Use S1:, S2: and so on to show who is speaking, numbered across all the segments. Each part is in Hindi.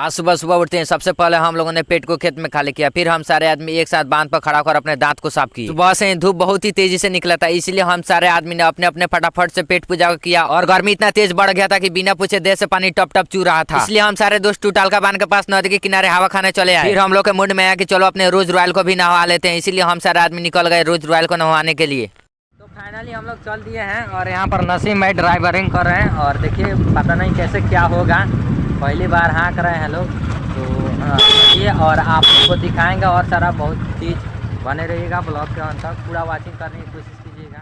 S1: आज सुबह सुबह उठते हैं, सबसे पहले हम लोगों ने पेट को खेत में खाली किया। फिर हम सारे आदमी एक साथ बांध पर खड़ा होकर अपने दांत को साफ किए। सुबह से धूप बहुत ही तेजी से निकला था, इसलिए हम सारे आदमी ने अपने अपने फटाफट से पेट पूजा किया। और गर्मी इतना तेज बढ़ गया था कि बिना पूछे देह से पानी टप टप चू रहा था। इसलिए हम सारे दोस्त टूटालका बांध के पास नदी के किनारे हवा खाने चले आए। फिर हम लोग के मूड में आया कि चलो अपने रोज रॉयल को भी नहवा लेते हैं, इसीलिए हम सारे आदमी निकल गए रोज रॉयल को नहवाने के लिए। तो फाइनली हम लोग चल दिए हैं और यहाँ पर नसीम भाई ड्राइवरिंग कर रहे हैं। और देखिए पता नहीं कैसे क्या होगा, पहली बार हाँक रहे हैं लोग। तो ये और आपको दिखाएंगे और सारा बहुत चीज़, बने रहिएगा ब्लॉग के अंत तक, पूरा वाचिंग करने की कोशिश कीजिएगा।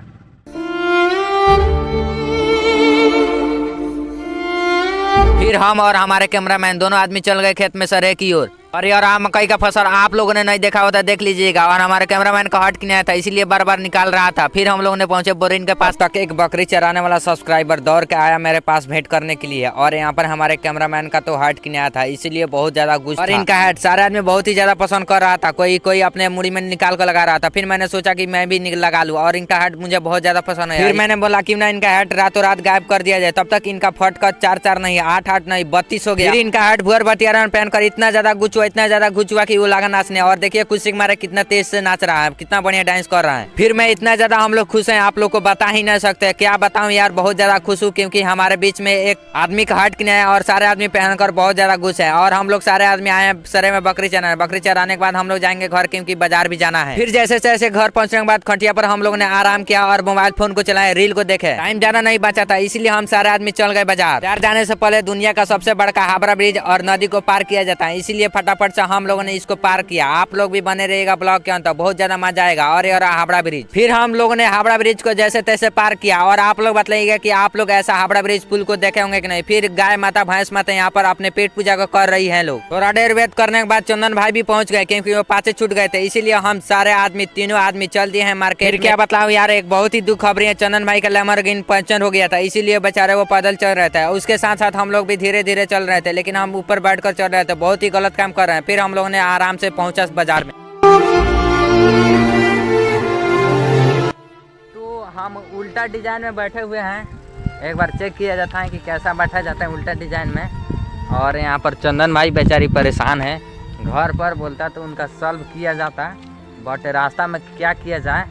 S1: फिर हम और हमारे कैमरामैन दोनों आदमी चल गए खेत में सरे की ओर। और यार मकई का फसल आप लोगों ने नहीं देखा होता देख लीजिएगा। और हमारे कैमरामैन का हट नहीं आया था, इसीलिए बार बार निकाल रहा था। फिर हम लोगों ने पहुंचे बोरिंग के पास तक। एक बकरी चराने वाला सब्सक्राइबर दौड़ के आया मेरे पास भेंट करने के लिए। और यहाँ पर हमारे कैमरामैन का तो हट नहीं आया था, इसीलिए बहुत ज्यादा गुस्सा। और इनका हेड सारे आदमी बहुत ही ज्यादा पसंद कर रहा था, कोई कोई अपने मुड़ी में निकाल कर लगा रहा था। फिर मैंने सोचा कि मैं भी लगा लूँ, और इनका हेड मुझे बहुत ज्यादा पसंद है। फिर मैंने बोला कि ना इनका हेड रातों रात गायब कर दिया जाए। तब तक इनका फट का 4 नहीं 8 नहीं 32 हो गया। फिर इनका हेड भुअर बतियारा में पहनकर इतना ज्यादा गुचुआ कि वो लगा नाचने। और देखिए खुशी मारे कितना तेज से नाच रहा है, कितना बढ़िया डांस कर रहा है। फिर मैं इतना ज्यादा हम लोग खुश हैं, आप लोग को बता ही नहीं सकते। क्या बताऊं यार, बहुत ज्यादा खुश हूँ, क्योंकि हमारे बीच में एक आदमी का हट किया है और सारे आदमी पहनकर बहुत ज्यादा खुश है। और हम लोग सारे आदमी आए हैं सरे में बकरी चराने। बकरी चराने के बाद हम लोग जाएंगे घर, क्योंकि बाजार भी जाना है। फिर जैसे जैसे घर पहुंचने के बाद खटिया पर हम लोग ने आराम किया और मोबाइल फोन को चलाए, रील को देखे। टाइम ज्यादा नहीं बचा था, इसीलिए हम सारे आदमी चल गए बाजार। जाने से पहले दुनिया का सबसे बड़का हावड़ा ब्रिज और नदी को पार किया जाता है, इसीलिए फटाफट से हम लोगों ने इसको पार किया। आप लोग भी बने रहेगा ब्लॉग के अंत, बहुत ज्यादा मजा आएगा। और ये हावड़ा ब्रिज, फिर हम लोगों ने हावड़ा ब्रिज को जैसे तैसे पार किया। और आप लोग बताइएगा कि आप लोग ऐसा हावड़ा ब्रिज पुल को देखे होंगे कि नहीं। फिर गाय माता भैंस माता यहाँ पर अपने पेट पूजा को कर रही है लोग। थोड़ा देर वेट करने के बाद चंदन भाई भी पहुंच गए, क्योंकि वो पाछे छूट गए थे। इसीलिए हम सारे आदमी तीनों आदमी चल दिए हैं मार्केट। क्या बताऊं यार, एक बहुत ही दुख खबरी है। चंदन भाई का लैम्बोर्गिनी पंचर हो गया था, इसीलिए बेचारे वो पैदल चल रहे थे। उसके साथ साथ हम लोग भी धीरे धीरे चल रहे थे, लेकिन हम ऊपर बैठ कर चल रहे थे। बहुत ही गलत काम कर रहे हैं। फिर हम लोगों ने आराम से पहुंचा बाजार में। तो हम उल्टा डिजाइन में बैठे हुए हैं, एक बार चेक किया जाता है कि कैसा बैठा जाता है उल्टा डिजाइन में। और यहाँ पर चंदन भाई बेचारी परेशान है, घर पर बोलता तो उनका सॉल्व किया जाता, बट रास्ता में क्या किया जाए।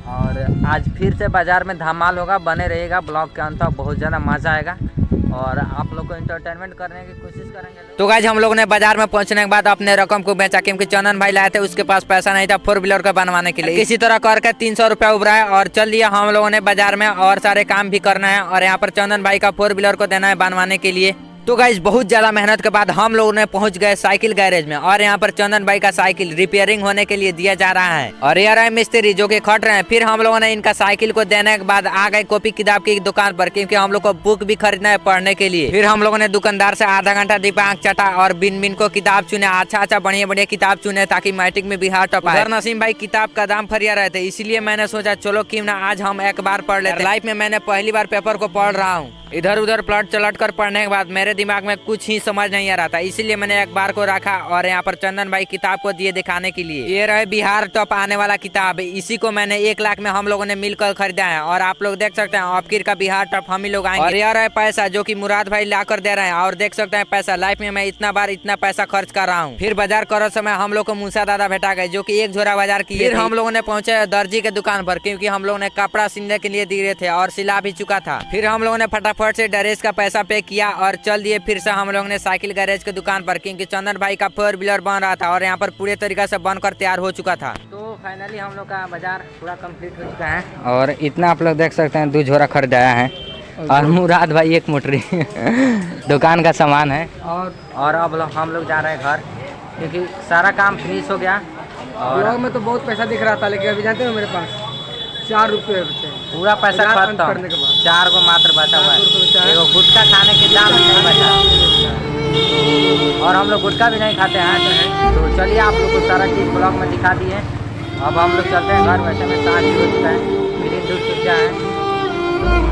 S1: और आज फिर से बाजार में धमाल होगा, बने रहेगा ब्लॉग के अंत, बहुत ज़्यादा मजा आएगा और आप लोग को एंटरटेनमेंट करने की कोशिश करेंगे। तो गाइस हम लोग ने बाजार में पहुंचने के बाद अपने रकम को बेचा, क्योंकि चंदन भाई लाए थे, उसके पास पैसा नहीं था 4 व्हीलर का बनवाने के लिए। किसी तरह करके 300 रुपया उभरा और चल दिया हम लोगों ने बाजार में। और सारे काम भी करना है, और यहाँ पर चंदन भाई का 4 व्हीलर को देना है बनवाने के लिए। तो गाइस बहुत ज्यादा मेहनत के बाद हम लोगों ने पहुंच गए साइकिल गैरेज में। और यहाँ पर चंदन भाई का साइकिल रिपेयरिंग होने के लिए दिया जा रहा है। और ये रहे मिस्त्री जो कि खट रहे हैं। फिर हम लोगों ने इनका साइकिल को देने के बाद आ गए कॉपी किताब की दुकान पर, क्योंकि हम लोग को बुक भी खरीदना है पढ़ने के लिए। फिर हम लोगों ने दुकानदार से आधा घंटा दिमाग चटा और बिन बिन को किताब चुने, अच्छा बढ़िया बढ़िया किताब चुने, ताकि मैट्रिक में बिहार टॉप आए। नसीम भाई किताब का दाम फरिया रहे थे, इसीलिए मैंने सोचा चलो क्यों ना आज हम एक बार पढ़ लेते। लाइफ में मैंने पहली बार पेपर को पढ़ रहा हूँ। इधर उधर पलट चलट कर पढ़ने के बाद मेरे दिमाग में कुछ ही समझ नहीं आ रहा था, इसीलिए मैंने एक बार को रखा और यहाँ पर चंदन भाई किताब को दिए दिखाने के लिए। ये रहे बिहार टॉप आने वाला किताब, इसी को मैंने 1 लाख में हम लोगों ने मिलकर खरीदा है। और आप लोग देख सकते हैं अबकीर का बिहार टॉप हम ही लोग आएंगे। और यह रहे पैसा जो कि मुराद भाई ला कर दे रहे हैं। और देख सकते हैं पैसा, लाइफ में मैं इतना बार इतना पैसा खर्च कर रहा हूँ। फिर बाजार करो समय हम लोग को मूसा दादा भेटा गए, जो की 1 झोरा बाजार किए। फिर हम लोगों ने पहुंचे दर्जी के दुकान पर, क्योंकि हम लोगों ने कपड़ा सिलने के लिए दिए थे और सिला भी चुका था। फिर हम लोगों ने फटाफट से ड्रेस का पैसा पे किया और चल दिए फिर से हम लोगों ने साइकिल गैरेज की दुकान पर, क्योंकि चंदन भाई का 4 व्हीलर बन रहा था और यहाँ पर पूरे तरीके से बनकर तैयार हो चुका था। तो फाइनली हम लोग का बाजार पूरा कंप्लीट हो चुका है। और इतना आप लोग देख सकते हैं 2 झोरा खरीदाया है और मुराद भाई 1 मोटरी दुकान का सामान है। और अब हम लोग जा रहे हैं घर, क्योंकि सारा काम फिनिश हो गया। और
S2: ब्लॉग में तो बहुत पैसा दिख रहा था, लेकिन अभी जानते हो मेरे पास 4 रुपये बचे,
S1: पूरा पैसा खत्म करने के बाद 4 को मात्र बचा हुआ है। एगो गुटखा खाने के दाम भी नहीं बचा, और हम लोग गुटखा भी नहीं खाते हैं। तो चलिए आप लोग को सारा चीज़ ब्लॉग में दिखा दिए। अब हम लोग चलते हैं घर। वैसे में 7 हो चुका है, ग्रीन दूध चुक गया है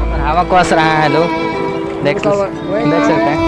S1: और हवा कस रहा है लोग, देख सकते हैं।